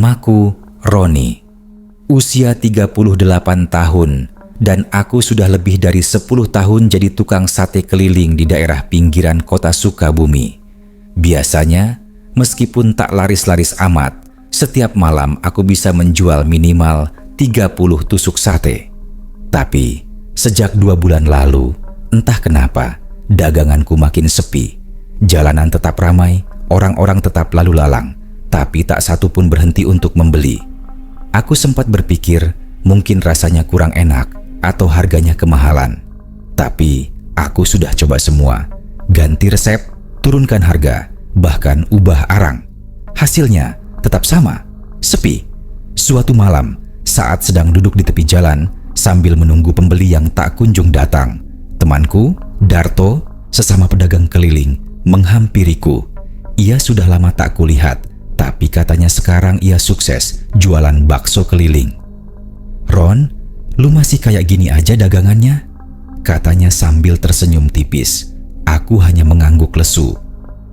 Namaku Roni. Usia 38 tahun dan aku sudah lebih dari 10 tahun jadi tukang sate keliling di daerah pinggiran kota Sukabumi. Biasanya, meskipun tak laris-laris amat, setiap malam aku bisa menjual minimal 30 tusuk sate. Tapi, sejak 2 bulan lalu, entah kenapa, daganganku makin sepi. Jalanan tetap ramai, orang-orang tetap lalu lalang, tapi tak satu pun berhenti untuk membeli. Aku sempat berpikir mungkin rasanya kurang enak atau harganya kemahalan. Tapi aku sudah coba semua. Ganti resep, turunkan harga, bahkan ubah arang. Hasilnya tetap sama, sepi. Suatu malam, saat sedang duduk di tepi jalan sambil menunggu pembeli yang tak kunjung datang, temanku, Darto, sesama pedagang keliling, menghampiriku. Ia sudah lama tak kulihat, tapi katanya sekarang ia sukses jualan bakso keliling. "Ron, lu masih kayak gini aja dagangannya?" katanya sambil tersenyum tipis. Aku hanya mengangguk lesu.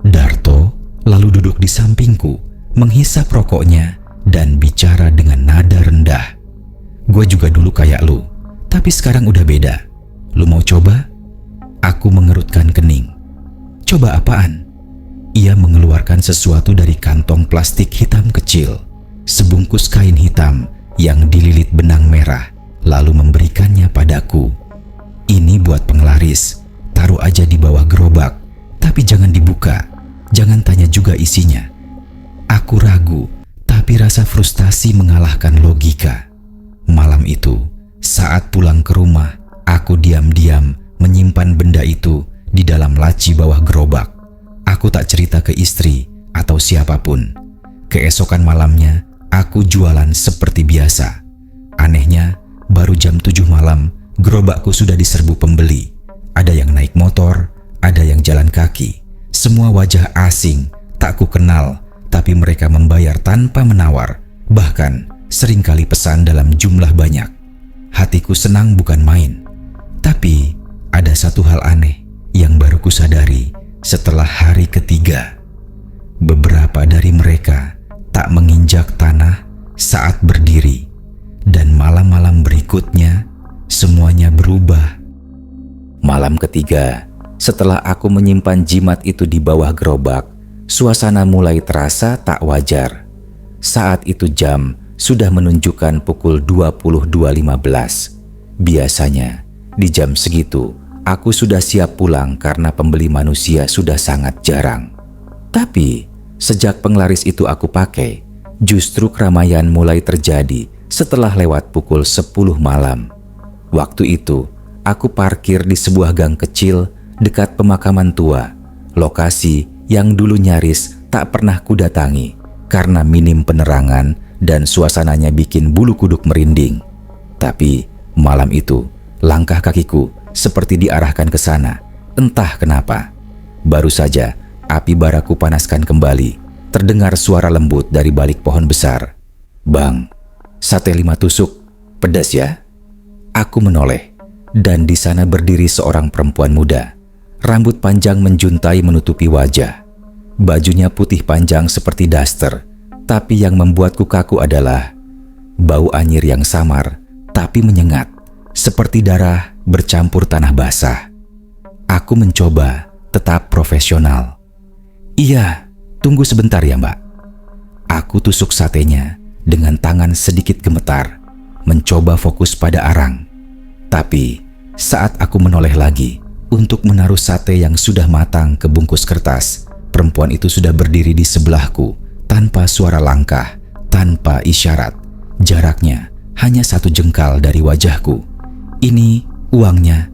Darto lalu duduk di sampingku, menghisap rokoknya dan bicara dengan nada rendah. "Gue juga dulu kayak lu, tapi sekarang udah beda. Lu mau coba?" Aku mengerutkan kening. "Coba apaan?" Ia mengeluarkan sesuatu dari kantong plastik hitam kecil, sebungkus kain hitam yang dililit benang merah, lalu memberikannya padaku. "Ini buat penglaris, taruh aja di bawah gerobak, tapi jangan dibuka, jangan tanya juga isinya." Aku ragu, tapi rasa frustasi mengalahkan logika. Malam itu, saat pulang ke rumah, aku diam-diam menyimpan benda itu di dalam laci bawah gerobak. Aku tak cerita ke istri atau siapapun. Keesokan malamnya, aku jualan seperti biasa. Anehnya, baru jam 7 malam, gerobakku sudah diserbu pembeli. Ada yang naik motor, ada yang jalan kaki. Semua wajah asing, tak ku kenal, tapi mereka membayar tanpa menawar, bahkan seringkali pesan dalam jumlah banyak. Hatiku senang bukan main. Tapi, ada satu hal aneh yang baru ku sadari setelah hari ketiga. Beberapa dari mereka tak menginjak tanah saat berdiri, dan malam-malam berikutnya semuanya berubah. Malam ketiga, setelah aku menyimpan jimat itu di bawah gerobak, suasana mulai terasa tak wajar. Saat itu jam sudah menunjukkan pukul 22.15. Biasanya, di jam segitu, aku sudah siap pulang karena pembeli manusia sudah sangat jarang. Tapi, sejak penglaris itu aku pakai, justru keramaian mulai terjadi setelah lewat pukul 10 malam. Waktu itu, aku parkir di sebuah gang kecil dekat pemakaman tua, lokasi yang dulu nyaris tak pernah kudatangi karena minim penerangan dan suasananya bikin bulu kuduk merinding. Tapi, malam itu, langkah kakiku seperti diarahkan ke sana, entah kenapa. Baru saja api baraku panaskan kembali, terdengar suara lembut dari balik pohon besar. "Bang, sate 5 tusuk, pedas ya?" Aku menoleh, dan di sana berdiri seorang perempuan muda. Rambut panjang menjuntai menutupi wajah. Bajunya putih panjang seperti daster, tapi yang membuatku kaku adalah bau anyir yang samar tapi menyengat, seperti darah bercampur tanah basah. Aku mencoba tetap profesional. "Iya, tunggu sebentar ya Mbak." Aku tusuk satenya dengan tangan sedikit gemetar, mencoba fokus pada arang. Tapi saat aku menoleh lagi untuk menaruh sate yang sudah matang ke bungkus kertas, perempuan itu sudah berdiri di sebelahku tanpa suara langkah, tanpa isyarat. Jaraknya hanya 1 jengkal dari wajahku. "Ini uangnya."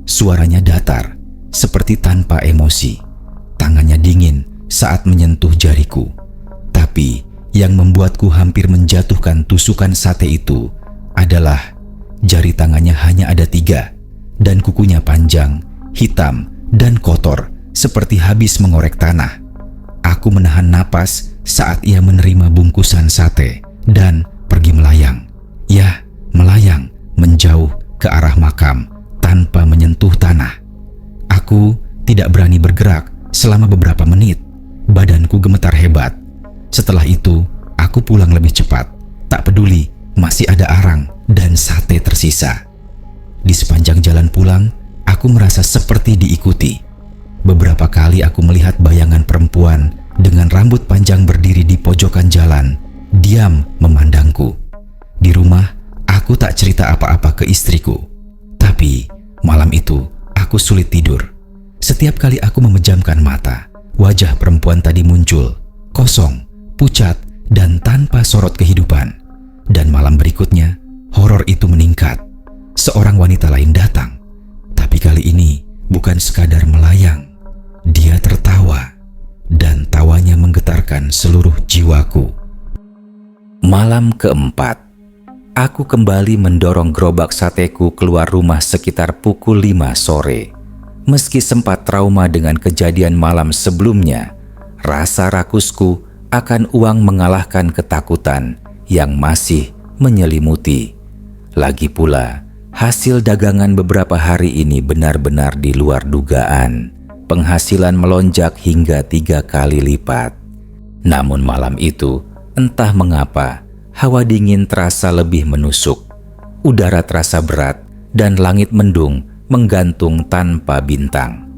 Suaranya datar, seperti tanpa emosi. Tangannya dingin saat menyentuh jariku. Tapi yang membuatku hampir menjatuhkan tusukan sate itu adalah jari tangannya hanya ada 3, dan kukunya panjang, hitam, dan kotor, seperti habis mengorek tanah. Aku menahan napas saat ia menerima bungkusan sate dan pergi melayang. Ya, melayang menjauh ke arah makam tanpa menyentuh tanah. Aku tidak berani bergerak selama beberapa menit. Badanku gemetar hebat. Setelah itu, Aku pulang lebih cepat. Tak peduli, masih ada arang dan sate tersisa. Di sepanjang jalan pulang, aku merasa seperti diikuti. Beberapa kali aku melihat bayangan perempuan dengan rambut panjang berdiri di pojokan jalan, diam memandangku. Di rumah, aku tak cerita apa-apa ke istriku. Tapi malam itu, aku sulit tidur. Setiap kali aku memejamkan mata, wajah perempuan tadi muncul, kosong, pucat, dan tanpa sorot kehidupan. Dan malam berikutnya, horor itu meningkat. Seorang wanita lain datang, tapi kali ini bukan sekadar melayang. Dia tertawa, dan tawanya menggetarkan seluruh jiwaku. Malam keempat, aku kembali mendorong gerobak sateku keluar rumah sekitar pukul 5 sore. Meski sempat trauma dengan kejadian malam sebelumnya, rasa rakusku akan uang mengalahkan ketakutan yang masih menyelimuti. Lagi pula, hasil dagangan beberapa hari ini benar-benar di luar dugaan. Penghasilan melonjak hingga 3 kali lipat. Namun malam itu, entah mengapa, hawa dingin terasa lebih menusuk. Udara terasa berat dan langit mendung menggantung tanpa bintang.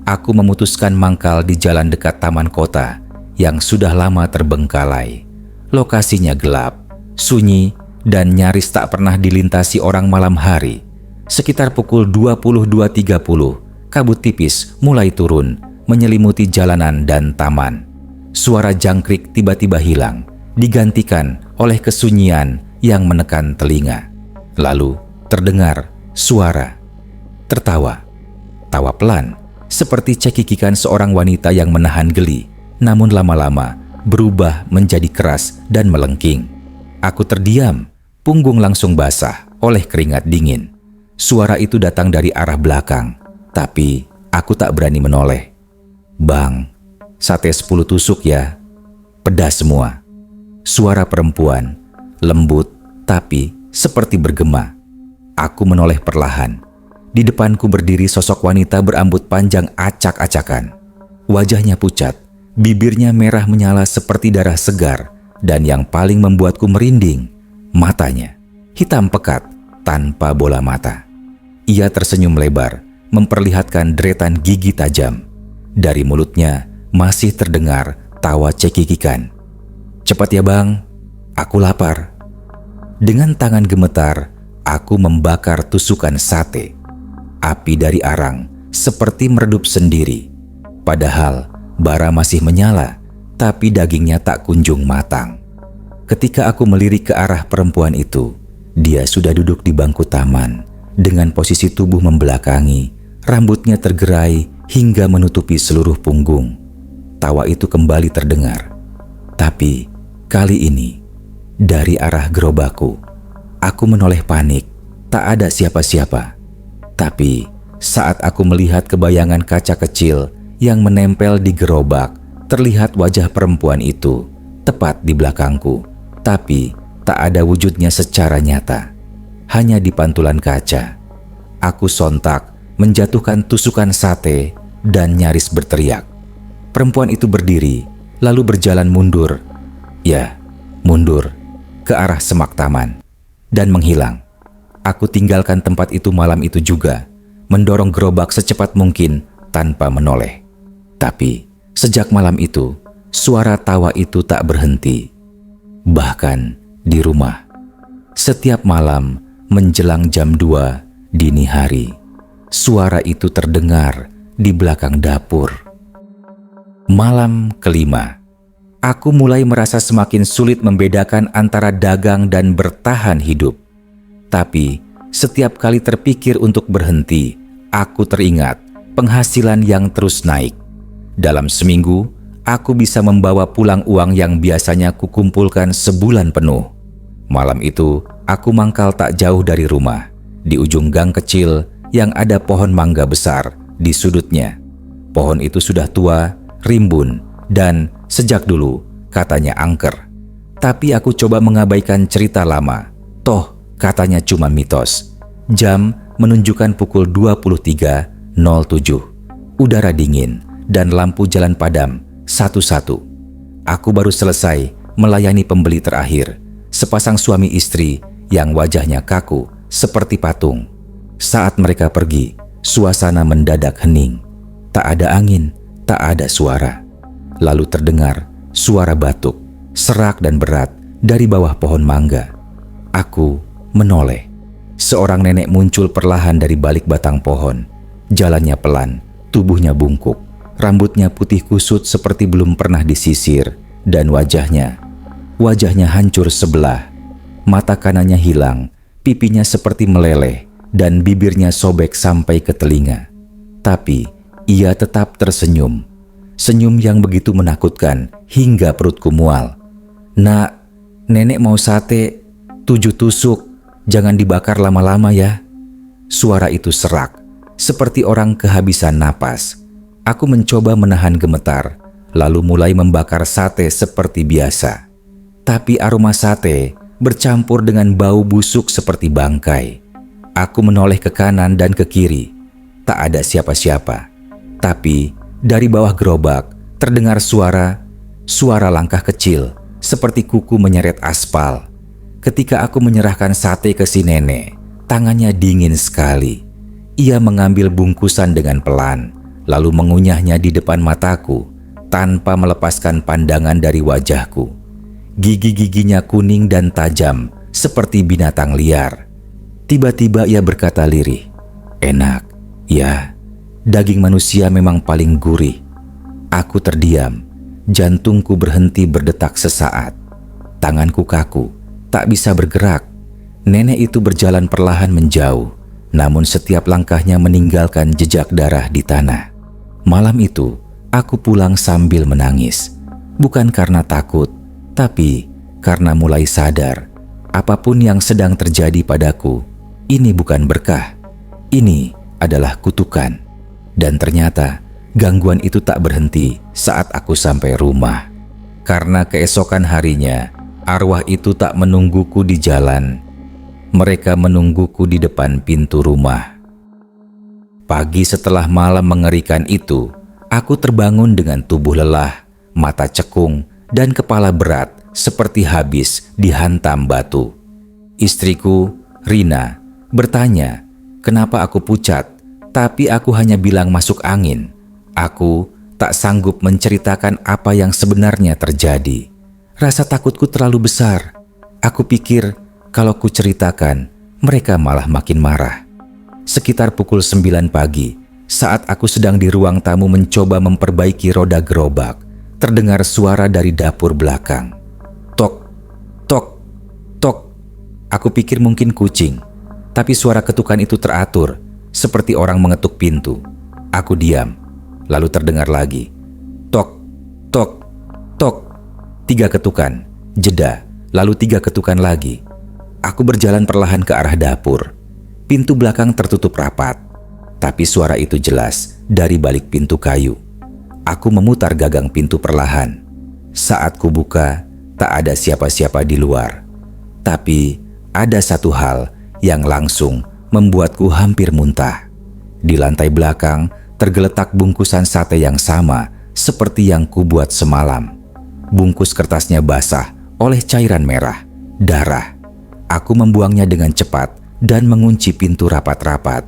Aku memutuskan mangkal di jalan dekat taman kota yang sudah lama terbengkalai. Lokasinya gelap, sunyi, dan nyaris tak pernah dilintasi orang malam hari. Sekitar pukul 22.30, kabut tipis mulai turun, menyelimuti jalanan dan taman. Suara jangkrik tiba-tiba hilang, digantikan oleh kesunyian yang menekan telinga. Lalu terdengar suara tertawa. Tawa pelan, seperti cekikikan seorang wanita yang menahan geli, namun lama-lama berubah menjadi keras dan melengking. Aku terdiam, punggung langsung basah oleh keringat dingin. Suara itu datang dari arah belakang, tapi aku tak berani menoleh. "Bang, sate 10 tusuk ya. Pedas semua." Suara perempuan, lembut tapi seperti bergema. Aku menoleh perlahan. Di depanku berdiri sosok wanita berambut panjang acak-acakan. Wajahnya pucat, bibirnya merah menyala seperti darah segar, dan yang paling membuatku merinding, matanya hitam pekat tanpa bola mata. Ia tersenyum lebar, memperlihatkan deretan gigi tajam. Dari mulutnya masih terdengar tawa cekikikan. "Cepat ya bang, aku lapar." Dengan tangan gemetar, aku membakar tusukan sate. Api dari arang seperti meredup sendiri. Padahal bara masih menyala, tapi dagingnya tak kunjung matang. Ketika aku melirik ke arah perempuan itu, dia sudah duduk di bangku taman dengan posisi tubuh membelakangi, rambutnya tergerai hingga menutupi seluruh punggung. Tawa itu kembali terdengar, tapi kali ini dari arah gerobakku. Aku menoleh panik, tak ada siapa-siapa. Tapi saat aku melihat kebayangan kaca kecil yang menempel di gerobak, terlihat wajah perempuan itu tepat di belakangku, tapi tak ada wujudnya secara nyata. Hanya di pantulan kaca. Aku sontak menjatuhkan tusukan sate dan nyaris berteriak. Perempuan itu berdiri, lalu berjalan mundur. Ya, mundur ke arah semak taman dan menghilang. Aku tinggalkan tempat itu malam itu juga, mendorong gerobak secepat mungkin tanpa menoleh. Tapi sejak malam itu, suara tawa itu tak berhenti. Bahkan di rumah, setiap malam menjelang jam 2 dini hari, suara itu terdengar di belakang dapur. Malam kelima, aku mulai merasa semakin sulit membedakan antara dagang dan bertahan hidup. Tapi setiap kali terpikir untuk berhenti, aku teringat penghasilan yang terus naik. Dalam seminggu, aku bisa membawa pulang uang yang biasanya kukumpulkan sebulan penuh. Malam itu, aku mangkal tak jauh dari rumah, di ujung gang kecil yang ada pohon mangga besar di sudutnya. Pohon itu sudah tua, rimbun, dan sejak dulu katanya angker. Tapi aku coba mengabaikan cerita lama. Toh, katanya cuma mitos. Jam menunjukkan pukul 23.07. Udara dingin dan lampu jalan padam satu-satu. Aku baru selesai melayani pembeli terakhir, sepasang suami istri yang wajahnya kaku seperti patung. Saat mereka pergi, suasana mendadak hening. Tak ada angin, tak ada suara. Lalu terdengar suara batuk, serak dan berat dari bawah pohon mangga. Aku menoleh. Seorang nenek muncul perlahan dari balik batang pohon. Jalannya pelan, tubuhnya bungkuk, rambutnya putih kusut seperti belum pernah disisir, dan wajahnya hancur sebelah. Mata kanannya hilang, pipinya seperti meleleh, dan bibirnya sobek sampai ke telinga. Tapi ia tetap tersenyum. Senyum yang begitu menakutkan hingga perutku mual. "Nak, nenek mau sate 7 tusuk, jangan dibakar lama-lama ya." Suara itu serak, seperti orang kehabisan napas. Aku mencoba menahan gemetar, lalu mulai membakar sate seperti biasa. Tapi aroma sate bercampur dengan bau busuk seperti bangkai. Aku menoleh ke kanan dan ke kiri. Tak ada siapa-siapa. Tapi dari bawah gerobak terdengar suara langkah kecil seperti kuku menyeret aspal. Ketika aku menyerahkan sate ke si nenek, tangannya dingin sekali. Ia mengambil bungkusan dengan pelan, lalu mengunyahnya di depan mataku tanpa melepaskan pandangan dari wajahku. Gigi-giginya kuning dan tajam seperti binatang liar. Tiba-tiba ia berkata lirih, "Enak, ya, daging manusia memang paling gurih." Aku terdiam, jantungku berhenti berdetak sesaat. Tanganku kaku, tak bisa bergerak. Nenek itu berjalan perlahan menjauh, namun setiap langkahnya meninggalkan jejak darah di tanah. Malam itu, aku pulang sambil menangis. Bukan karena takut, tapi karena mulai sadar, apapun yang sedang terjadi padaku, ini bukan berkah. Ini adalah kutukan. Dan ternyata, gangguan itu tak berhenti saat aku sampai rumah. Karena keesokan harinya, arwah itu tak menungguku di jalan. Mereka menungguku di depan pintu rumah. Pagi setelah malam mengerikan itu, aku terbangun dengan tubuh lelah, mata cekung, dan kepala berat seperti habis dihantam batu. Istriku, Rina, bertanya, kenapa aku pucat, tapi aku hanya bilang masuk angin. Aku tak sanggup menceritakan apa yang sebenarnya terjadi. Rasa takutku terlalu besar. Aku pikir kalau ku ceritakan, mereka malah makin marah. Sekitar pukul 9 pagi, saat aku sedang di ruang tamu mencoba memperbaiki roda gerobak, terdengar suara dari dapur belakang. Tok, tok, tok. Aku pikir mungkin kucing, tapi suara ketukan itu teratur, seperti orang mengetuk pintu. Aku diam, lalu terdengar lagi. Tok, tok, tok. 3 ketukan, jeda, lalu 3 ketukan lagi. Aku berjalan perlahan ke arah dapur. Pintu belakang tertutup rapat, tapi suara itu jelas dari balik pintu kayu. Aku memutar gagang pintu perlahan. Saat ku buka, tak ada siapa-siapa di luar. Tapi ada satu hal yang langsung membuatku hampir muntah. Di lantai belakang tergeletak bungkusan sate yang sama seperti yang ku buat semalam. Bungkus kertasnya basah oleh cairan merah, darah. Aku membuangnya dengan cepat dan mengunci pintu rapat-rapat.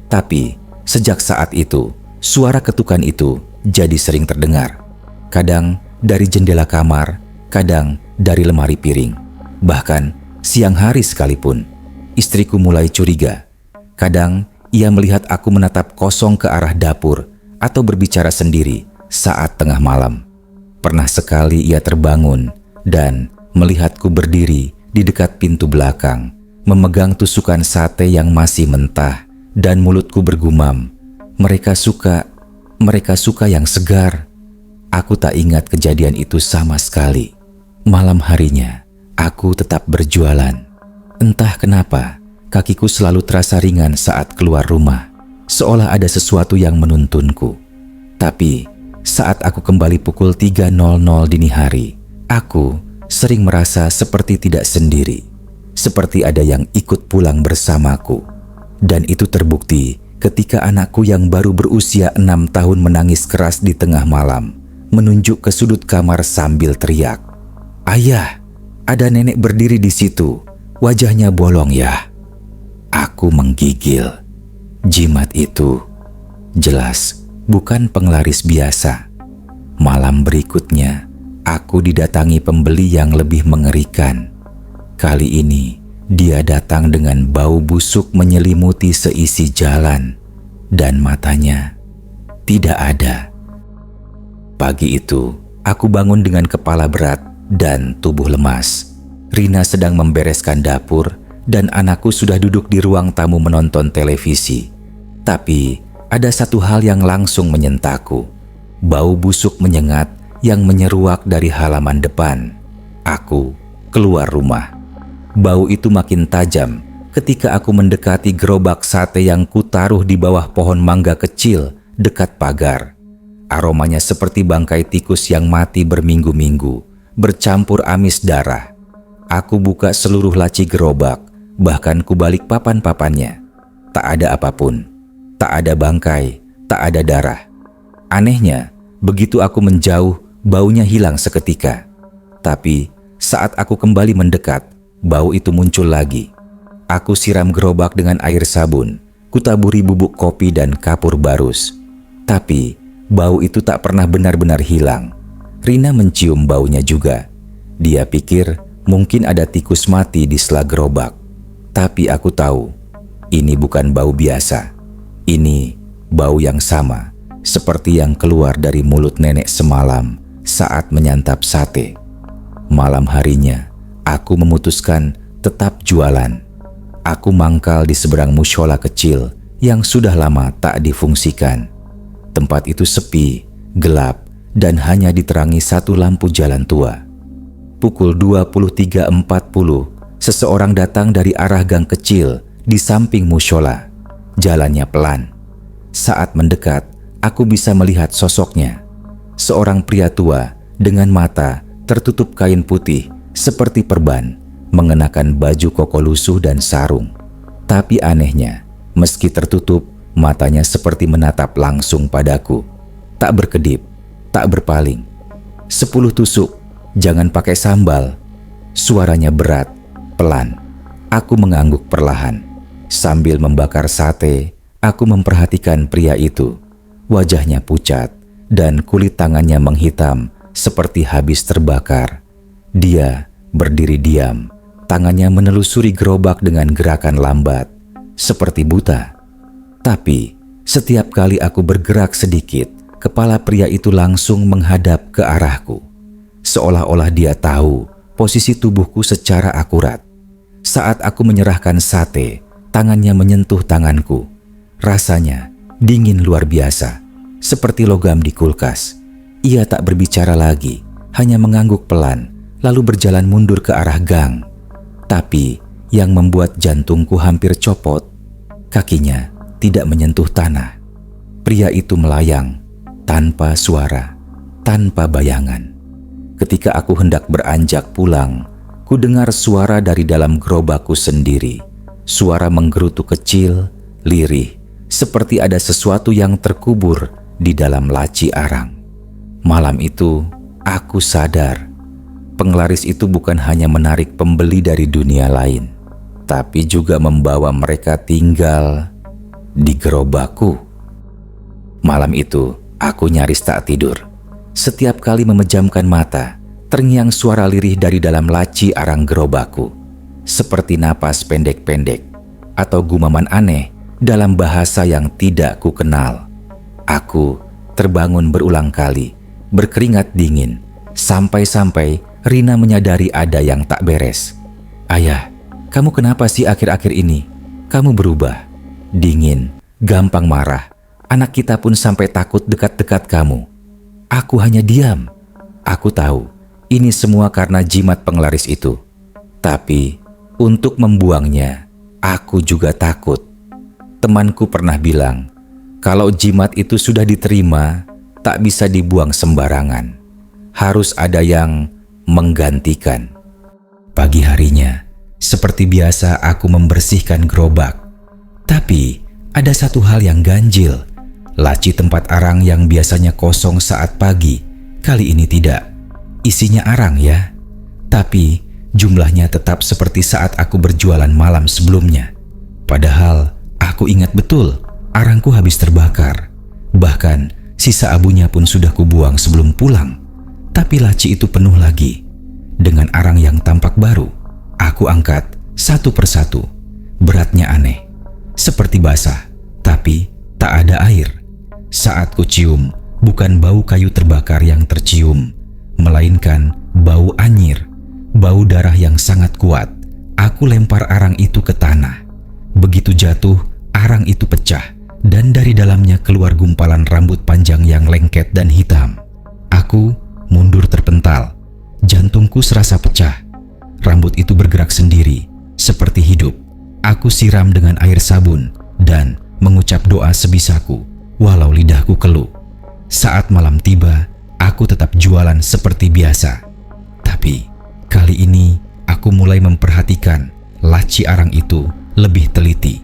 Tapi sejak saat itu, suara ketukan itu jadi sering terdengar. Kadang dari jendela kamar, kadang dari lemari piring. Bahkan siang hari sekalipun, istriku mulai curiga. Kadang ia melihat aku menatap kosong ke arah dapur atau berbicara sendiri saat tengah malam. Pernah sekali ia terbangun dan melihatku berdiri di dekat pintu belakang, memegang tusukan sate yang masih mentah, dan mulutku bergumam, mereka suka yang segar. Aku tak ingat kejadian itu sama sekali. Malam harinya, aku tetap berjualan. Entah kenapa, kakiku selalu terasa ringan saat keluar rumah, seolah ada sesuatu yang menuntunku. Tapi, saat aku kembali pukul 3.00 dini hari, aku sering merasa seperti tidak sendiri, seperti ada yang ikut pulang bersamaku. Dan itu terbukti ketika anakku yang baru berusia 6 tahun menangis keras di tengah malam, menunjuk ke sudut kamar sambil teriak, "Ayah, ada nenek berdiri di situ. Wajahnya bolong ya." Aku menggigil. Jimat itu jelas bukan penglaris biasa. Malam berikutnya, aku didatangi pembeli yang lebih mengerikan. Kali ini, dia datang dengan bau busuk menyelimuti seisi jalan, dan matanya tidak ada. Pagi itu, aku bangun dengan kepala berat dan tubuh lemas. Rina sedang membereskan dapur dan anakku sudah duduk di ruang tamu menonton televisi. Tapi ada satu hal yang langsung menyentakku. Bau busuk menyengat yang menyeruak dari halaman depan. Aku keluar rumah. Bau itu makin tajam ketika aku mendekati gerobak sate yang kutaruh di bawah pohon mangga kecil dekat pagar. Aromanya seperti bangkai tikus yang mati berminggu-minggu, bercampur amis darah. Aku buka seluruh laci gerobak, bahkan kubalik papan-papannya. Tak ada apapun, tak ada bangkai, tak ada darah. Anehnya, begitu aku menjauh, baunya hilang seketika. Tapi saat aku kembali mendekat, bau itu muncul lagi. Aku siram gerobak dengan air sabun, kutaburi bubuk kopi dan kapur barus. Tapi bau itu tak pernah benar-benar hilang. Rina mencium baunya juga. Dia pikir mungkin ada tikus mati di sela gerobak. Tapi aku tahu, ini bukan bau biasa. Ini bau yang sama, seperti yang keluar dari mulut nenek semalam saat menyantap sate. Malam harinya, aku memutuskan tetap jualan. Aku mangkal di seberang mushola kecil yang sudah lama tak difungsikan. Tempat itu sepi, gelap, dan hanya diterangi satu lampu jalan tua. Pukul 23.40, seseorang datang dari arah gang kecil di samping mushola. Jalannya pelan. Saat mendekat, aku bisa melihat sosoknya. Seorang pria tua dengan mata tertutup kain putih seperti perban, mengenakan baju koko lusuh dan sarung. Tapi anehnya, meski tertutup, matanya seperti menatap langsung padaku. Tak berkedip, tak berpaling. 10 tusuk, jangan pakai sambal. Suaranya berat, pelan. Aku mengangguk perlahan. Sambil membakar sate, aku memperhatikan pria itu. Wajahnya pucat dan kulit tangannya menghitam seperti habis terbakar. Dia berdiri diam, tangannya menelusuri gerobak dengan gerakan lambat, seperti buta. Tapi setiap kali aku bergerak sedikit, kepala pria itu langsung menghadap ke arahku. Seolah-olah dia tahu posisi tubuhku secara akurat. Saat aku menyerahkan sate, tangannya menyentuh tanganku. Rasanya dingin luar biasa, seperti logam di kulkas. Ia tak berbicara lagi, hanya mengangguk pelan, lalu berjalan mundur ke arah gang. Tapi yang membuat jantungku hampir copot, kakinya tidak menyentuh tanah. Pria itu melayang, tanpa suara, tanpa bayangan. Ketika aku hendak beranjak pulang, ku dengar suara dari dalam gerobakku sendiri. Suara menggerutu kecil, lirih, seperti ada sesuatu yang terkubur di dalam laci arang. Malam itu, aku sadar, penglaris itu bukan hanya menarik pembeli dari dunia lain, tapi juga membawa mereka tinggal di gerobakku. Malam itu, aku nyaris tak tidur. Setiap kali memejamkan mata, terngiang suara lirih dari dalam laci arang gerobakku. Seperti napas pendek-pendek atau gumaman aneh dalam bahasa yang tidak ku kenal. Aku terbangun berulang kali, berkeringat dingin, sampai-sampai Rina menyadari ada yang tak beres. "Ayah, kamu kenapa sih akhir-akhir ini? Kamu berubah. Dingin, gampang marah. Anak kita pun sampai takut dekat-dekat kamu." Aku hanya diam. Aku tahu ini semua karena jimat penglaris itu. Tapi untuk membuangnya, aku juga takut. Temanku pernah bilang, kalau jimat itu sudah diterima, tak bisa dibuang sembarangan. Harus ada yang menggantikan. Pagi harinya, seperti biasa aku membersihkan gerobak. Tapi ada satu hal yang ganjil. Laci tempat arang yang biasanya kosong saat pagi, kali ini tidak. Isinya arang ya. Tapi jumlahnya tetap seperti saat aku berjualan malam sebelumnya. Padahal aku ingat betul arangku habis terbakar. Bahkan sisa abunya pun sudah kubuang sebelum pulang. Tapi laci itu penuh lagi. Dengan arang yang tampak baru, aku angkat satu persatu. Beratnya aneh, seperti basah, tapi tak ada air. Saat ku cium, bukan bau kayu terbakar yang tercium, melainkan bau anyir, bau darah yang sangat kuat. Aku lempar arang itu ke tanah. Begitu jatuh, arang itu pecah dan dari dalamnya keluar gumpalan rambut panjang yang lengket dan hitam. Aku mundur terpental. Jantungku serasa pecah. Rambut itu bergerak sendiri, seperti hidup. Aku siram dengan air sabun dan mengucap doa sebisaku, walau lidahku keluh. Saat malam tiba, aku tetap jualan seperti biasa. Tapi kali ini aku mulai memperhatikan laci arang itu lebih teliti.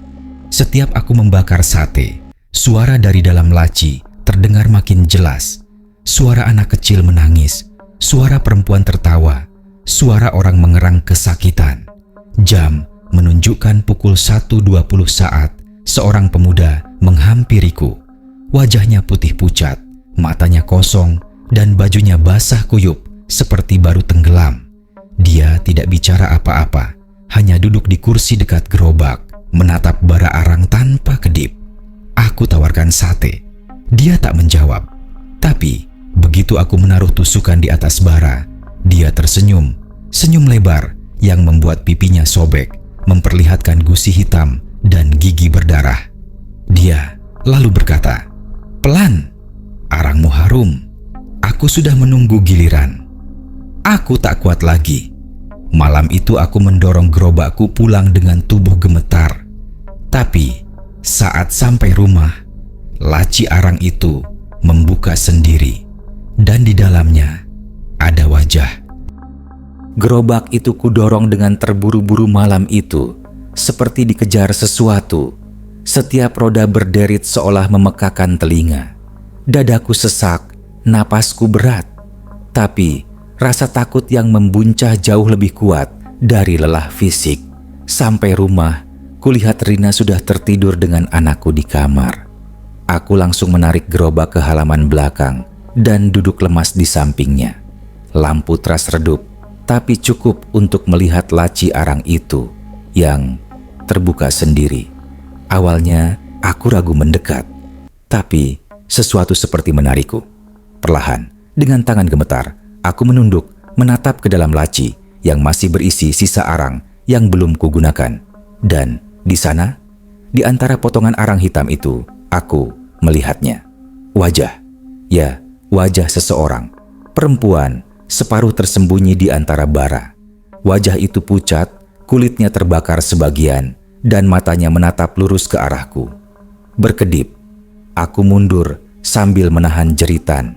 Setiap aku membakar sate, suara dari dalam laci terdengar makin jelas. Suara anak kecil menangis, suara perempuan tertawa, suara orang mengerang kesakitan. Jam menunjukkan pukul 1.20 saat seorang pemuda menghampiriku. Wajahnya putih pucat, matanya kosong, dan bajunya basah kuyup seperti baru tenggelam. Dia tidak bicara apa-apa, hanya duduk di kursi dekat gerobak, menatap bara arang tanpa kedip. Aku tawarkan sate. Dia tak menjawab. Tapi begitu aku menaruh tusukan di atas bara, dia tersenyum, senyum lebar yang membuat pipinya sobek, memperlihatkan gusi hitam dan gigi berdarah. Dia lalu berkata, "Pelan, arangmu harum. Aku sudah menunggu giliran." Aku tak kuat lagi. Malam itu aku mendorong gerobakku pulang dengan tubuh gemetar. Tapi saat sampai rumah, laci arang itu membuka sendiri dan di dalamnya ada wajah. Gerobak itu kudorong dengan terburu-buru malam itu, seperti dikejar sesuatu. Setiap roda berderit seolah memekakan telinga. Dadaku sesak, napasku berat. Tapi rasa takut yang membuncah jauh lebih kuat dari lelah fisik. Sampai rumah, kulihat Rina sudah tertidur dengan anakku di kamar. Aku langsung menarik gerobak ke halaman belakang dan duduk lemas di sampingnya. Lampu teras redup, tapi cukup untuk melihat laci arang itu yang terbuka sendiri. Awalnya aku ragu mendekat, tapi sesuatu seperti menarikku. Perlahan, dengan tangan gemetar, aku menunduk menatap ke dalam laci yang masih berisi sisa arang yang belum kugunakan. Dan di sana, di antara potongan arang hitam itu, aku melihatnya. Wajah, ya, wajah seseorang, perempuan, separuh tersembunyi di antara bara. Wajah itu pucat, kulitnya terbakar sebagian, dan matanya menatap lurus ke arahku. Berkedip, aku mundur sambil menahan jeritan.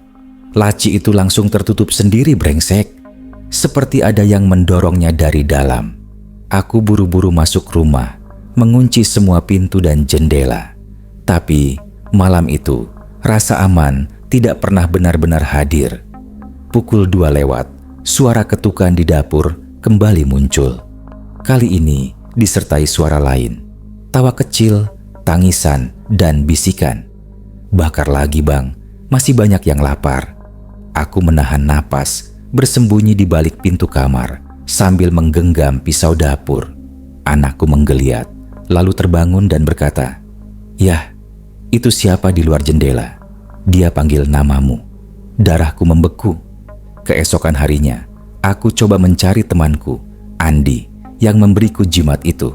Laci itu langsung tertutup sendiri brengsek, seperti ada yang mendorongnya dari dalam. Aku buru-buru masuk rumah, mengunci semua pintu dan jendela. Tapi malam itu, rasa aman tidak pernah benar-benar hadir. Pukul 2 lewat, suara ketukan di dapur kembali muncul. Kali ini disertai suara lain. Tawa kecil, tangisan, dan bisikan. "Bakar lagi bang, masih banyak yang lapar." Aku menahan napas, bersembunyi di balik pintu kamar, sambil menggenggam pisau dapur. Anakku menggeliat, lalu terbangun dan berkata, "Yah, itu siapa di luar jendela? Dia panggil namamu." Darahku membeku. Keesokan harinya, aku coba mencari temanku, Andi, yang memberiku jimat itu.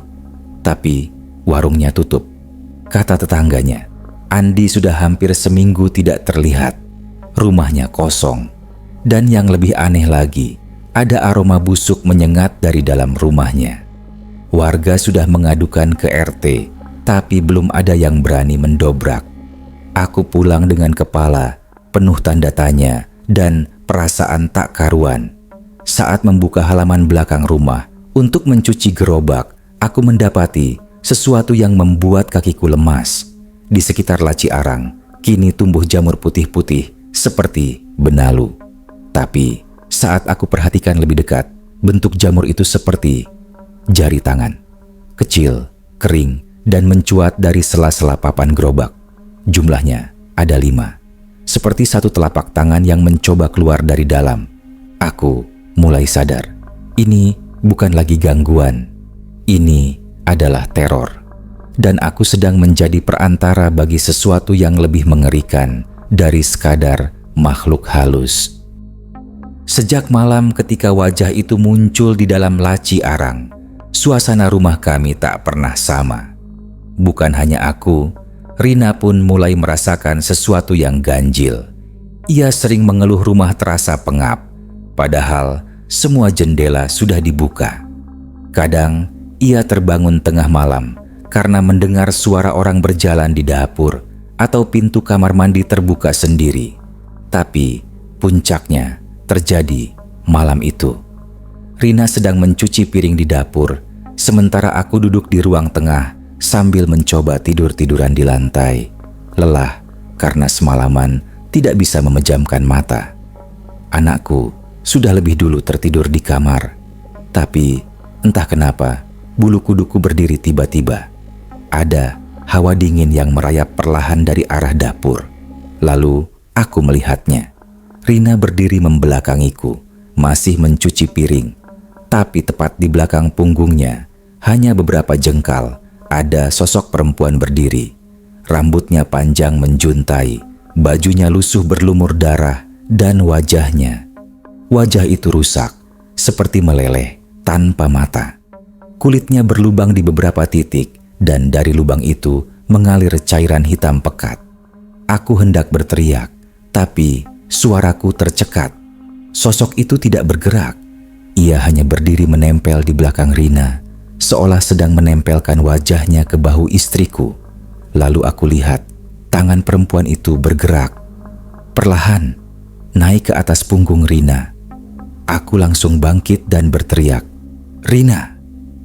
Tapi warungnya tutup. Kata tetangganya, Andi sudah hampir seminggu tidak terlihat. Rumahnya kosong. Dan yang lebih aneh lagi, ada aroma busuk menyengat dari dalam rumahnya. Warga sudah mengadukan ke RT, tapi belum ada yang berani mendobrak. Aku pulang dengan kepala penuh tanda tanya dan perasaan tak karuan. Saat membuka halaman belakang rumah untuk mencuci gerobak, aku mendapati sesuatu yang membuat kakiku lemas. Di sekitar laci arang, kini tumbuh jamur putih-putih seperti benalu. Tapi saat aku perhatikan lebih dekat, Bentuk jamur itu seperti jari tangan, kecil, kering, dan mencuat dari sela-sela papan gerobak. Jumlahnya ada 5, seperti satu telapak tangan yang mencoba keluar dari dalam. Aku mulai sadar, ini bukan lagi gangguan, ini adalah teror. Dan aku sedang menjadi perantara bagi sesuatu yang lebih mengerikan dari sekadar makhluk halus. Sejak malam ketika wajah itu muncul di dalam laci arang, suasana rumah kami tak pernah sama. Bukan hanya aku, Rina pun mulai merasakan sesuatu yang ganjil. Ia sering mengeluh rumah terasa pengap, padahal semua jendela sudah dibuka. Kadang ia terbangun tengah malam karena mendengar suara orang berjalan di dapur atau pintu kamar mandi terbuka sendiri. Tapi puncaknya terjadi malam itu. Rina sedang mencuci piring di dapur, sementara aku duduk di ruang tengah sambil mencoba tidur-tiduran di lantai. Lelah karena semalaman tidak bisa memejamkan mata. Anakku sudah lebih dulu tertidur di kamar. Tapi entah kenapa bulu kuduku berdiri tiba-tiba. Ada hawa dingin yang merayap perlahan dari arah dapur. Lalu aku melihatnya. Rina berdiri membelakangiku, masih mencuci piring. Tapi tepat di belakang punggungnya, hanya beberapa jengkal, ada sosok perempuan berdiri. Rambutnya panjang menjuntai, bajunya lusuh berlumur darah, dan wajah itu rusak, seperti meleleh tanpa mata. Kulitnya berlubang di beberapa titik, dan dari lubang itu mengalir cairan hitam pekat. Aku hendak berteriak, tapi suaraku tercekat. Sosok itu tidak bergerak. Ia hanya berdiri menempel di belakang Rina, seolah sedang menempelkan wajahnya ke bahu istriku. Lalu aku lihat tangan perempuan itu bergerak, perlahan naik ke atas punggung Rina. Aku langsung bangkit dan berteriak, "Rina,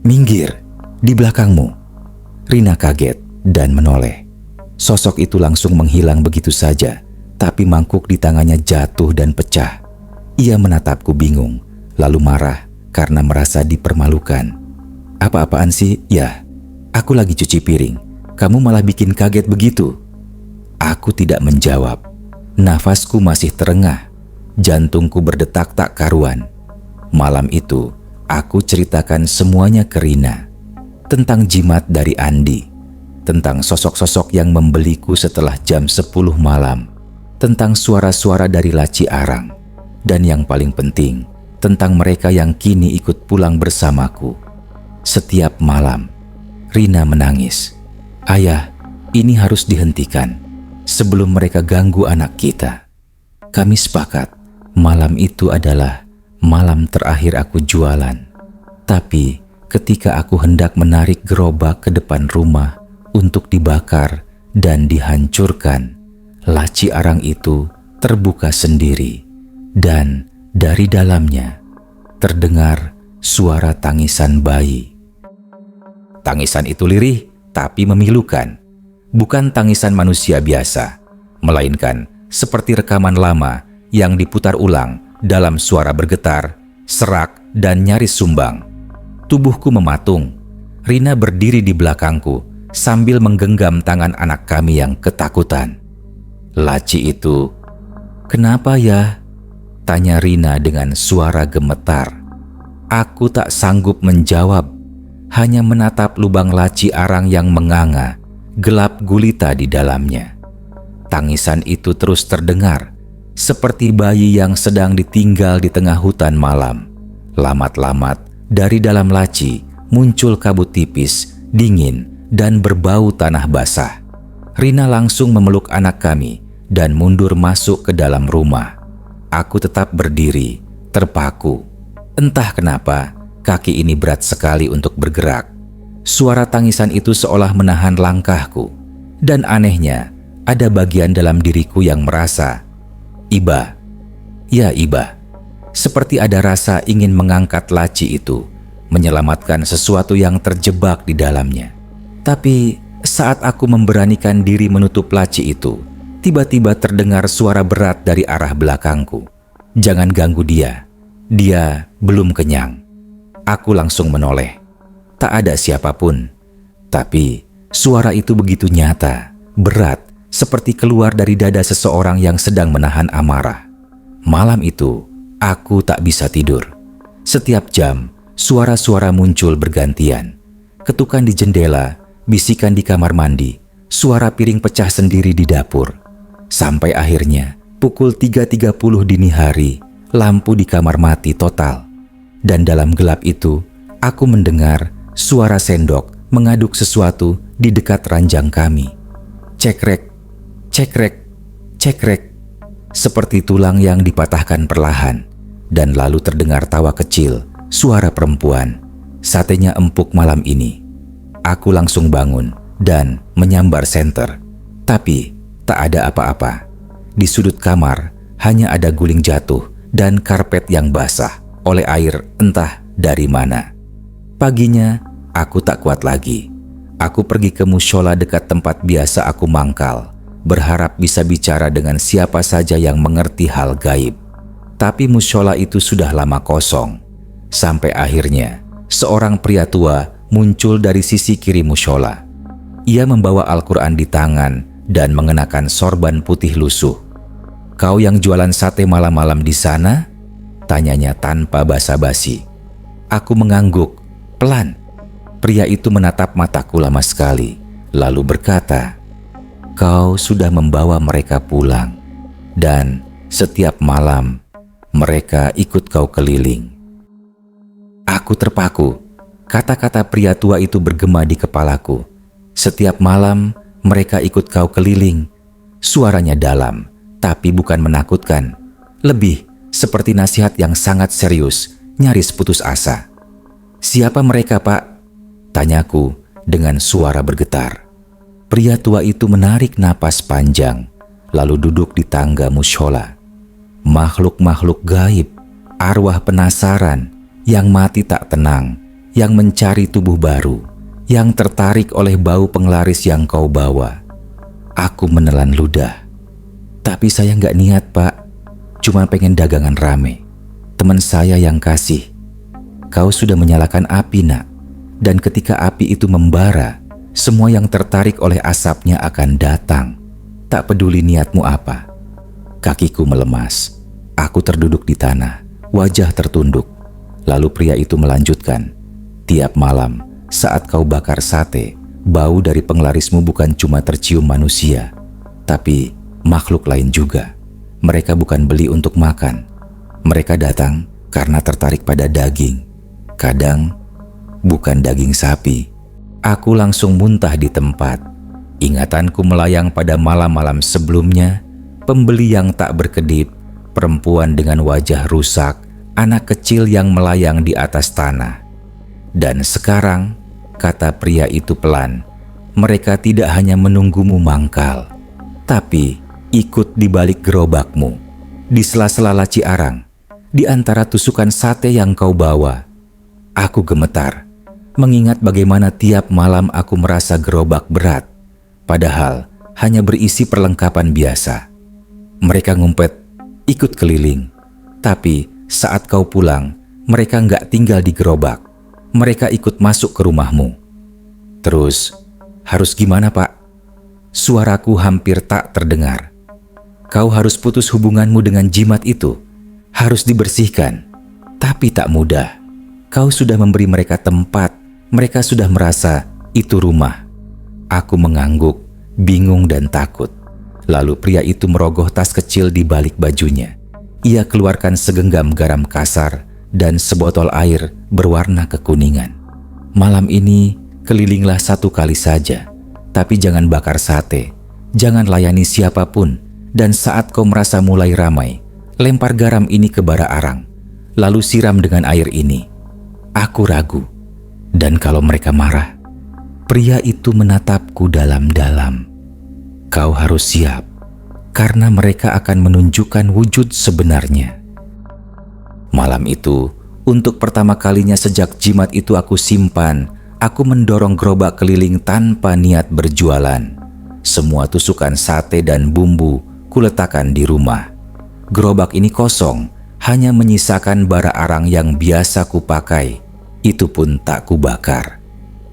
minggir, di belakangmu." Rina kaget dan menoleh. Sosok itu langsung menghilang begitu saja, tapi mangkuk di tangannya jatuh dan pecah. Ia menatapku bingung, lalu marah karena merasa dipermalukan. "Apa-apaan sih? Ya, aku lagi cuci piring. Kamu malah bikin kaget begitu." Aku tidak menjawab. Nafasku masih terengah. Jantungku berdetak tak karuan. Malam itu, aku ceritakan semuanya ke Rina. Tentang jimat dari Andi. Tentang sosok-sosok yang membeliku setelah jam 10 malam. Tentang suara-suara dari laci arang. Dan yang paling penting, tentang mereka yang kini ikut pulang bersamaku. Setiap malam, Rina menangis. "Ayah, ini harus dihentikan sebelum mereka ganggu anak kita." Kami sepakat, malam itu adalah malam terakhir aku jualan. Tapi ketika aku hendak menarik gerobak ke depan rumah untuk dibakar dan dihancurkan, laci arang itu terbuka sendiri, dan dari dalamnya terdengar suara tangisan bayi. Tangisan itu lirih tapi memilukan. Bukan tangisan manusia biasa, melainkan seperti rekaman lama yang diputar ulang dalam suara bergetar, serak, dan nyaris sumbang. Tubuhku mematung. Rina berdiri di belakangku sambil menggenggam tangan anak kami yang ketakutan. "Laci itu, kenapa ya?" tanya Rina dengan suara gemetar. Aku tak sanggup menjawab, hanya menatap lubang laci arang yang menganga, gelap gulita di dalamnya. Tangisan itu terus terdengar, seperti bayi yang sedang ditinggal di tengah hutan malam. Lamat-lamat dari dalam laci muncul kabut tipis, dingin, dan berbau tanah basah. Rina langsung memeluk anak kami dan mundur masuk ke dalam rumah. Aku tetap berdiri, terpaku. Entah kenapa, kaki ini berat sekali untuk bergerak. Suara tangisan itu seolah menahan langkahku. Dan anehnya, ada bagian dalam diriku yang merasa, iba. Ya iba. Seperti ada rasa ingin mengangkat laci itu, menyelamatkan sesuatu yang terjebak di dalamnya. Tapi saat aku memberanikan diri menutup laci itu, tiba-tiba terdengar suara berat dari arah belakangku. "Jangan ganggu dia. Dia belum kenyang." Aku langsung menoleh. Tak ada siapapun. Tapi suara itu begitu nyata, berat, seperti keluar dari dada seseorang yang sedang menahan amarah. Malam itu, aku tak bisa tidur. Setiap jam, suara-suara muncul bergantian. Ketukan di jendela, bisikan di kamar mandi, suara piring pecah sendiri di dapur. Sampai akhirnya, pukul 3.30 dini hari, lampu di kamar mati total. Dan dalam gelap itu, aku mendengar suara sendok mengaduk sesuatu di dekat ranjang kami. Cekrek, cekrek, cekrek. Seperti tulang yang dipatahkan perlahan. Dan lalu terdengar tawa kecil, suara perempuan. Satenya empuk malam ini. Aku langsung bangun dan menyambar senter. Tapi tak ada apa-apa. Di sudut kamar hanya ada guling jatuh dan karpet yang basah oleh air entah dari mana. Paginya aku tak kuat lagi. Aku pergi ke mushola dekat tempat biasa aku mangkal, berharap bisa bicara dengan siapa saja yang mengerti hal gaib. Tapi mushola itu sudah lama kosong. Sampai akhirnya seorang pria tua muncul dari sisi kiri mushola. Ia membawa Al-Quran di tangan dan mengenakan sorban putih lusuh. "Kau yang jualan sate malam-malam di sana?" tanyanya tanpa basa-basi. Aku mengangguk, pelan. Pria itu menatap mataku lama sekali, lalu berkata, "Kau sudah membawa mereka pulang, dan setiap malam mereka ikut kau keliling." Aku terpaku. Kata-kata pria tua itu bergema di kepalaku. "Setiap malam mereka ikut kau keliling." Suaranya dalam, tapi bukan menakutkan. Lebih seperti nasihat yang sangat serius, nyaris putus asa. "Siapa mereka, Pak?" tanyaku dengan suara bergetar. Pria tua itu menarik napas panjang, lalu duduk di tangga mushola. Makhluk-makhluk gaib, arwah penasaran, yang mati tak tenang, yang mencari tubuh baru, yang tertarik oleh bau penglaris yang kau bawa. Aku menelan ludah. "Tapi saya nggak niat, Pak. Cuma pengen dagangan rame. Teman saya yang kasih." "Kau sudah menyalakan api, Nak. Dan ketika api itu membara, semua yang tertarik oleh asapnya akan datang. Tak peduli niatmu apa." Kakiku melemas. Aku terduduk di tanah, wajah tertunduk. Lalu pria itu melanjutkan, "Tiap malam saat kau bakar sate, bau dari penglarismu bukan cuma tercium manusia, tapi makhluk lain juga. Mereka bukan beli untuk makan. Mereka datang karena tertarik pada daging. Kadang bukan daging sapi." Aku langsung muntah di tempat. Ingatanku melayang pada malam-malam sebelumnya, pembeli yang tak berkedip, perempuan dengan wajah rusak, anak kecil yang melayang di atas tanah. "Dan sekarang," kata pria itu pelan, "mereka tidak hanya menunggumu mangkal, tapi ikut di balik gerobakmu, di sela-sela laci arang, di antara tusukan sate yang kau bawa." Aku gemetar, mengingat bagaimana tiap malam aku merasa gerobak berat, padahal hanya berisi perlengkapan biasa. Mereka ngumpet, ikut keliling, tapi saat kau pulang, mereka nggak tinggal di gerobak. Mereka ikut masuk ke rumahmu. Terus, harus gimana, Pak? Suaraku hampir tak terdengar. Kau harus putus hubunganmu dengan jimat itu. Harus dibersihkan. Tapi tak mudah. Kau sudah memberi mereka tempat. Mereka sudah merasa itu rumah. Aku mengangguk, bingung dan takut. Lalu pria itu merogoh tas kecil di balik bajunya. Ia keluarkan segenggam garam kasar dan sebotol air berwarna kekuningan. "Malam ini kelilinglah 1 kali saja, tapi jangan bakar sate, jangan layani siapapun, dan saat kau merasa mulai ramai, lempar garam ini ke bara arang, lalu siram dengan air ini." Aku ragu, dan kalau mereka marah? Pria itu menatapku dalam-dalam. "Kau harus siap, karena mereka akan menunjukkan wujud sebenarnya." Malam itu, untuk pertama kalinya sejak jimat itu aku simpan, aku mendorong gerobak keliling tanpa niat berjualan. Semua tusukan sate dan bumbu kuletakkan di rumah. Gerobak ini kosong, hanya menyisakan bara arang yang biasa kupakai. Itu pun tak kubakar.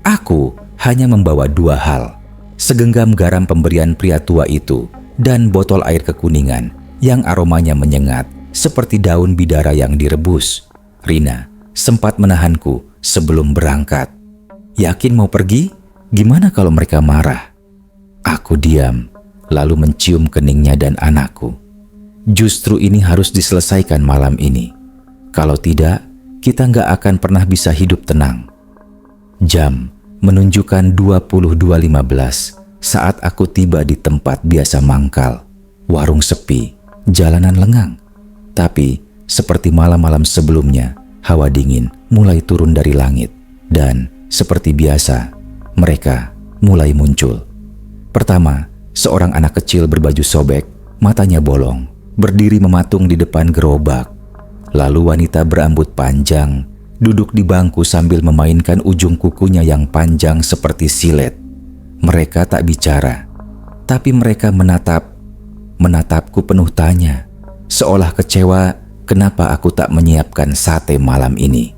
Aku hanya membawa 2 hal, segenggam garam pemberian pria tua itu dan botol air kekuningan yang aromanya menyengat seperti daun bidara yang direbus. Rina sempat menahanku sebelum berangkat. Yakin mau pergi? Gimana kalau mereka marah? Aku diam, lalu mencium keningnya dan anakku. Justru ini harus diselesaikan malam ini. Kalau tidak, kita nggak akan pernah bisa hidup tenang. Jam menunjukkan 22.15 saat aku tiba di tempat biasa mangkal. Warung sepi, jalanan lengang. Tapi seperti malam-malam sebelumnya, hawa dingin mulai turun dari langit. Dan seperti biasa, mereka mulai muncul. Pertama, seorang anak kecil berbaju sobek, matanya bolong, berdiri mematung di depan gerobak. Lalu wanita berambut panjang duduk di bangku sambil memainkan ujung kukunya yang panjang seperti silet. Mereka tak bicara, tapi mereka menatapku penuh tanya, seolah kecewa kenapa aku tak menyiapkan sate malam ini.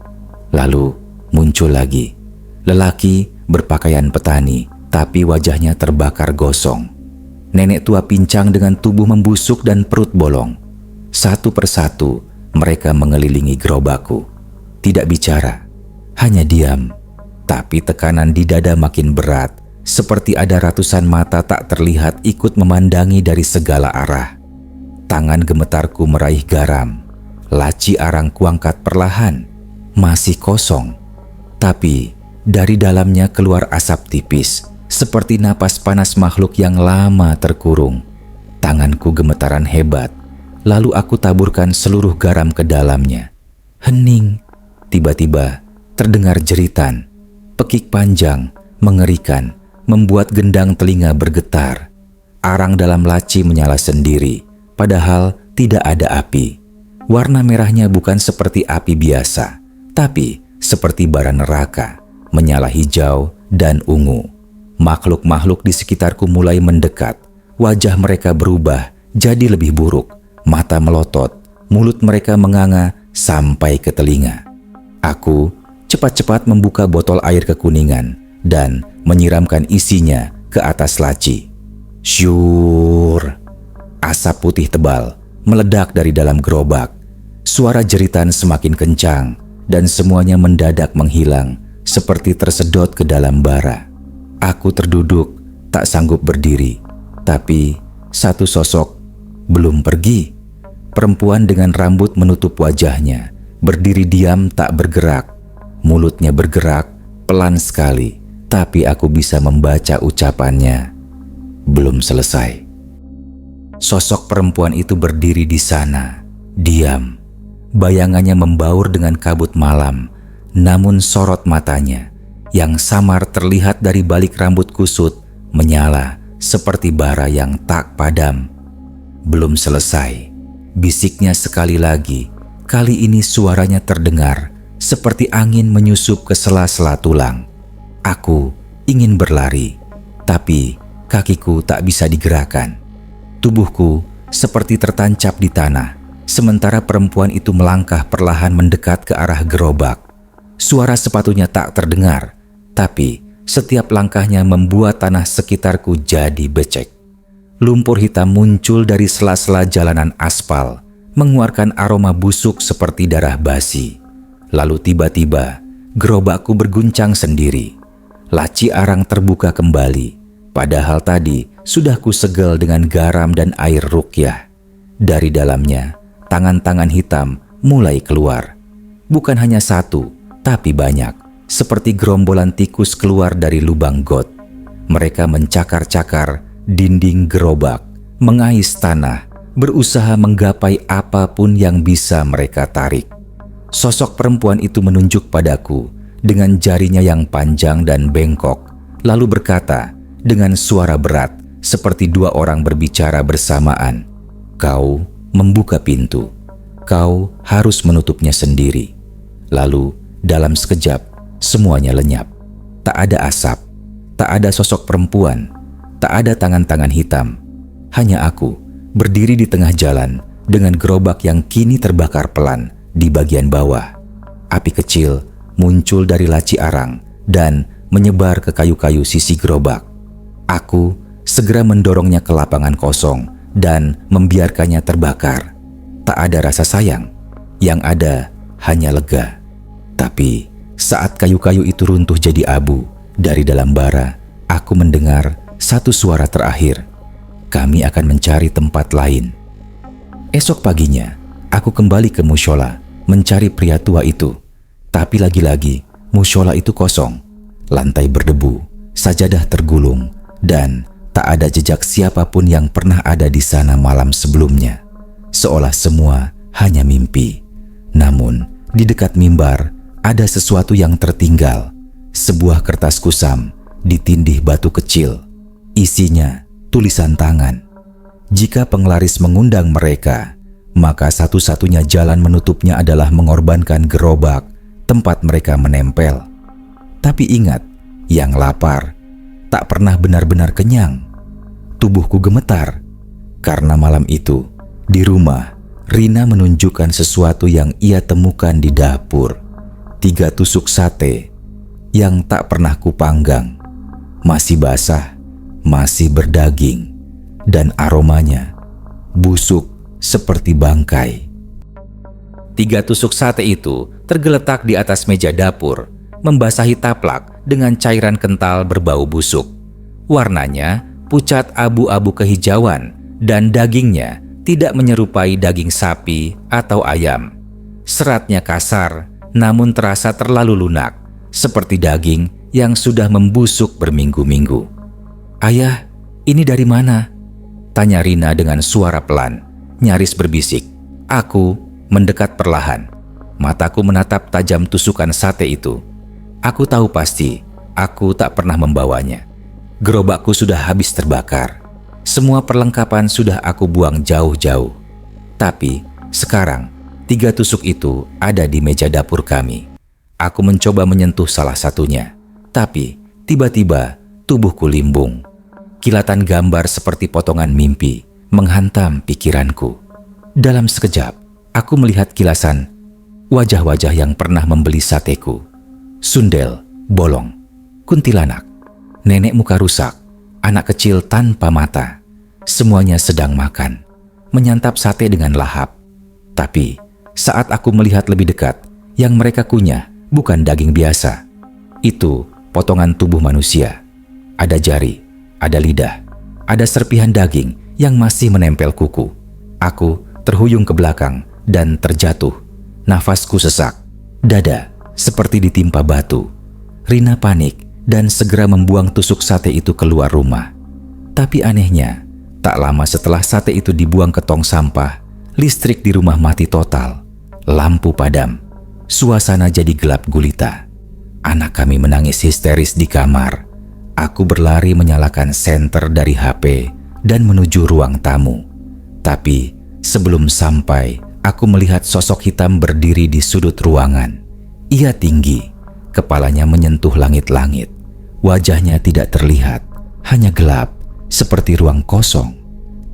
Lalu muncul lagi, lelaki berpakaian petani, tapi wajahnya terbakar gosong. Nenek tua pincang dengan tubuh membusuk dan perut bolong. Satu persatu mereka mengelilingi gerobakku. Tidak bicara, hanya diam. Tapi tekanan di dada makin berat, seperti ada ratusan mata tak terlihat ikut memandangi dari segala arah. Tangan gemetarku meraih garam. Laci arang kuangkat perlahan, masih kosong. Tapi dari dalamnya keluar asap tipis, seperti napas panas makhluk yang lama terkurung. Tanganku gemetaran hebat, lalu aku taburkan seluruh garam ke dalamnya. Hening. Tiba-tiba terdengar jeritan. Pekik panjang, mengerikan, membuat gendang telinga bergetar. Arang dalam laci menyala sendiri, padahal tidak ada api. Warna merahnya bukan seperti api biasa, tapi seperti bara neraka, menyala hijau dan ungu. Makhluk-makhluk di sekitarku mulai mendekat. Wajah mereka berubah jadi lebih buruk. Mata melotot, mulut mereka menganga sampai ke telinga. Aku cepat-cepat membuka botol air kekuningan dan menyiramkan isinya ke atas laci. Syur! Asap putih tebal meledak dari dalam gerobak. Suara jeritan semakin kencang dan semuanya mendadak menghilang seperti tersedot ke dalam bara. Aku terduduk, tak sanggup berdiri. Tapi satu sosok belum pergi. Perempuan dengan rambut menutup wajahnya, berdiri diam tak bergerak. Mulutnya bergerak pelan sekali, tapi aku bisa membaca ucapannya. Belum selesai. Sosok perempuan itu berdiri di sana, diam. Bayangannya membaur dengan kabut malam, namun sorot matanya yang samar terlihat dari balik rambut kusut menyala seperti bara yang tak padam. Belum selesai, bisiknya sekali lagi. Kali ini suaranya terdengar seperti angin menyusup ke sela-sela tulang. Aku ingin berlari, tapi kakiku tak bisa digerakkan. Tubuhku seperti tertancap di tanah, sementara perempuan itu melangkah perlahan mendekat ke arah gerobak. Suara sepatunya tak terdengar, tapi setiap langkahnya membuat tanah sekitarku jadi becek. Lumpur hitam muncul dari sela-sela jalanan aspal, mengeluarkan aroma busuk seperti darah basi. Lalu tiba-tiba, gerobakku berguncang sendiri. Laci arang terbuka kembali, padahal tadi sudah kusegel dengan garam dan air ruqyah. Dari dalamnya, tangan-tangan hitam mulai keluar. Bukan hanya satu, tapi banyak, seperti gerombolan tikus keluar dari lubang got. Mereka mencakar-cakar dinding gerobak, mengais tanah, berusaha menggapai apapun yang bisa mereka tarik. Sosok perempuan itu menunjuk padaku dengan jarinya yang panjang dan bengkok, lalu berkata dengan suara berat seperti dua orang berbicara bersamaan, "Kau membuka pintu. Kau harus menutupnya sendiri." Lalu dalam sekejap semuanya lenyap. Tak ada asap, tak ada sosok perempuan, tak ada tangan-tangan hitam. Hanya aku berdiri di tengah jalan dengan gerobak yang kini terbakar pelan di bagian bawah. Api kecil muncul dari laci arang dan menyebar ke kayu-kayu sisi gerobak. Aku segera mendorongnya ke lapangan kosong dan membiarkannya terbakar. Tak ada rasa sayang, yang ada hanya lega. Tapi saat kayu-kayu itu runtuh jadi abu, dari dalam bara aku mendengar satu suara terakhir. Kami akan mencari tempat lain. Esok paginya, aku kembali ke mushola mencari pria tua itu. Tapi lagi-lagi, mushola itu kosong. Lantai berdebu, sajadah tergulung, dan tak ada jejak siapapun yang pernah ada di sana malam sebelumnya. Seolah semua hanya mimpi. Namun, di dekat mimbar ada sesuatu yang tertinggal. Sebuah kertas kusam ditindih batu kecil. Isinya tulisan tangan. Jika penglaris mengundang mereka, maka satu-satunya jalan menutupnya adalah mengorbankan gerobak tempat mereka menempel. Tapi ingat, yang lapar tak pernah benar-benar kenyang. Tubuhku gemetar karena malam itu di rumah Rina menunjukkan sesuatu yang ia temukan di dapur. 3 tusuk sate yang tak pernah kupanggang, masih basah, masih berdaging, dan aromanya busuk seperti bangkai. 3 tusuk sate itu tergeletak di atas meja dapur, membasahi taplak dengan cairan kental berbau busuk. Warnanya pucat abu-abu kehijauan dan dagingnya tidak menyerupai daging sapi atau ayam. Seratnya kasar namun terasa terlalu lunak, seperti daging yang sudah membusuk berminggu-minggu. "Ayah, ini dari mana?" tanya Rina dengan suara pelan, nyaris berbisik. Aku mendekat perlahan. Mataku menatap tajam tusukan sate itu. Aku tahu pasti, aku tak pernah membawanya. Gerobakku sudah habis terbakar. Semua perlengkapan sudah aku buang jauh-jauh. Tapi sekarang 3 tusuk itu ada di meja dapur kami. Aku mencoba menyentuh salah satunya. Tapi tiba-tiba tubuhku limbung. Kilatan gambar seperti potongan mimpi menghantam pikiranku. Dalam sekejap, aku melihat kilasan wajah-wajah yang pernah membeli sateku. Sundel, bolong, kuntilanak, nenek muka rusak, anak kecil tanpa mata. Semuanya sedang makan, menyantap sate dengan lahap. Tapi saat aku melihat lebih dekat, yang mereka kunyah bukan daging biasa. Itu potongan tubuh manusia. Ada jari, ada lidah, ada serpihan daging yang masih menempel kuku. Aku terhuyung ke belakang dan terjatuh. Nafasku sesak, dada seperti ditimpa batu. Rina panik dan segera membuang tusuk sate itu keluar rumah. Tapi anehnya, tak lama setelah sate itu dibuang ke tong sampah, listrik di rumah mati total. Lampu padam, suasana jadi gelap gulita. Anak kami menangis histeris di kamar. Aku berlari menyalakan senter dari HP dan menuju ruang tamu. Tapi sebelum sampai, aku melihat sosok hitam berdiri di sudut ruangan. Ia tinggi, kepalanya menyentuh langit-langit. Wajahnya tidak terlihat, hanya gelap, seperti ruang kosong.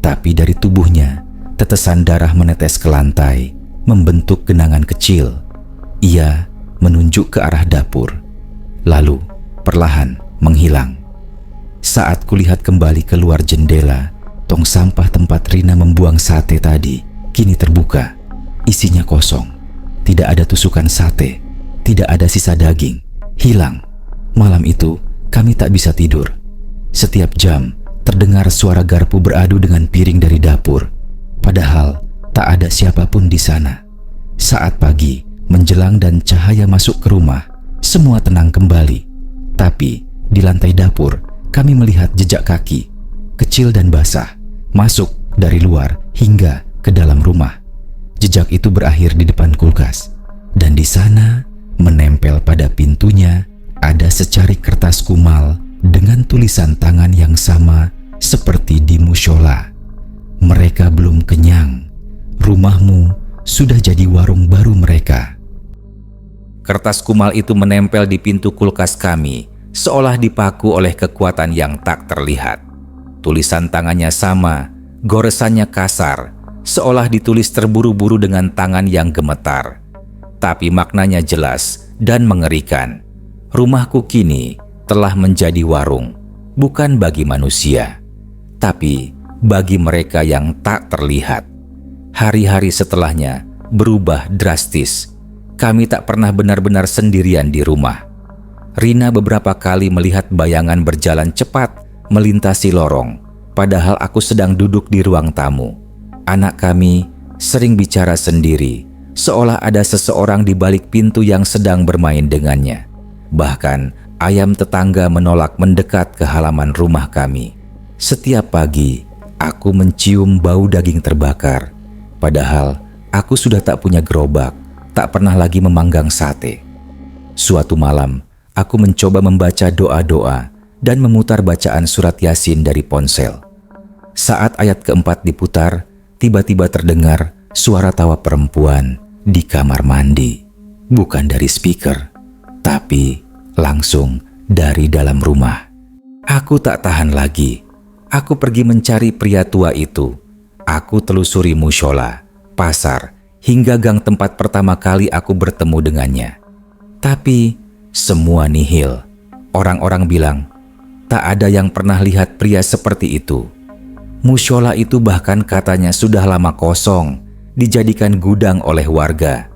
Tapi dari tubuhnya, tetesan darah menetes ke lantai, membentuk genangan kecil. Ia menunjuk ke arah dapur, lalu perlahan menghilang. Saat kulihat kembali keluar jendela, tong sampah tempat Rina membuang sate tadi kini terbuka. Isinya kosong, tidak ada tusukan sate, tidak ada sisa daging, hilang. Malam itu kami tak bisa tidur. Setiap jam terdengar suara garpu beradu dengan piring dari dapur, padahal tak ada siapapun di sana. Saat pagi menjelang dan cahaya masuk ke rumah, semua tenang kembali. Tapi di lantai dapur kami melihat jejak kaki, kecil dan basah, masuk dari luar hingga ke dalam rumah. Jejak itu berakhir di depan kulkas, dan di sana menempel pada pintunya ada secari kertas kumal dengan tulisan tangan yang sama seperti di mushola. "Mereka belum kenyang. Rumahmu sudah jadi warung baru mereka." Kertas kumal itu menempel di pintu kulkas kami, seolah dipaku oleh kekuatan yang tak terlihat. Tulisan tangannya sama, goresannya kasar, seolah ditulis terburu-buru dengan tangan yang gemetar. Tapi maknanya jelas dan mengerikan. Rumahku kini telah menjadi warung, bukan bagi manusia, tapi bagi mereka yang tak terlihat. Hari-hari setelahnya berubah drastis. Kami tak pernah benar-benar sendirian di rumah. Rina beberapa kali melihat bayangan berjalan cepat melintasi lorong, padahal aku sedang duduk di ruang tamu. Anak kami sering bicara sendiri, seolah ada seseorang di balik pintu yang sedang bermain dengannya. Bahkan ayam tetangga menolak mendekat ke halaman rumah kami. Setiap pagi, aku mencium bau daging terbakar. Padahal aku sudah tak punya gerobak, tak pernah lagi memanggang sate. Suatu malam, aku mencoba membaca doa-doa dan memutar bacaan surat Yasin dari ponsel. Saat ayat keempat diputar, tiba-tiba terdengar suara tawa perempuan di kamar mandi. Bukan dari speaker, tapi langsung dari dalam rumah. Aku tak tahan lagi. Aku pergi mencari pria tua itu. Aku telusuri mushola, pasar, hingga gang tempat pertama kali aku bertemu dengannya. Tapi semua nihil. Orang-orang bilang, tak ada yang pernah lihat pria seperti itu. Mushola itu bahkan katanya sudah lama kosong, dijadikan gudang oleh warga.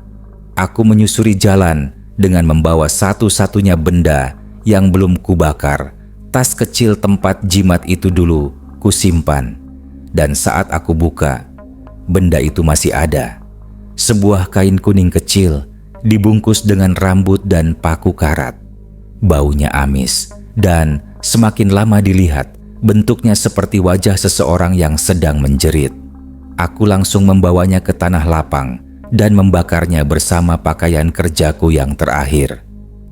Aku menyusuri jalan dengan membawa satu-satunya benda yang belum kubakar. Tas kecil tempat jimat itu dulu kusimpan. Dan saat aku buka, benda itu masih ada. Sebuah kain kuning kecil dibungkus dengan rambut dan paku karat. Baunya amis dan semakin lama dilihat, bentuknya seperti wajah seseorang yang sedang menjerit. Aku langsung membawanya ke tanah lapang dan membakarnya bersama pakaian kerjaku yang terakhir.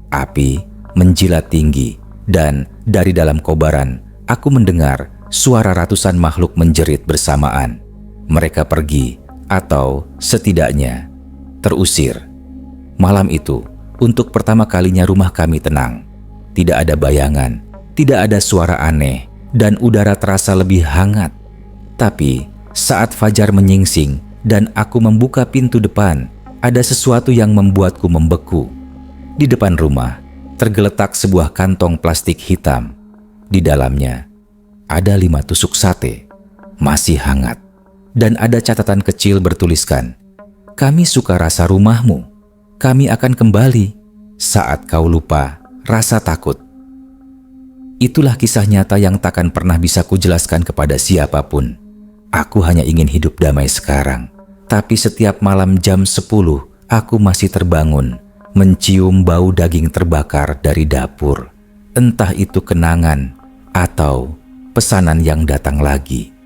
Api menjilat tinggi dan dari dalam kobaran aku mendengar suara ratusan makhluk menjerit bersamaan. Mereka pergi atau setidaknya terusir. Malam itu, untuk pertama kalinya rumah kami tenang. Tidak ada bayangan, tidak ada suara aneh, dan udara terasa lebih hangat. Tapi saat fajar menyingsing dan aku membuka pintu depan, ada sesuatu yang membuatku membeku. Di depan rumah tergeletak sebuah kantong plastik hitam. Di dalamnya ada 5 tusuk sate, masih hangat. Dan ada catatan kecil bertuliskan, "Kami suka rasa rumahmu. Kami akan kembali saat kau lupa rasa takut." Itulah kisah nyata yang takkan pernah bisa kujelaskan kepada siapapun. Aku hanya ingin hidup damai sekarang. Tapi setiap malam jam 10, aku masih terbangun, mencium bau daging terbakar dari dapur. Entah itu kenangan atau pesanan yang datang lagi.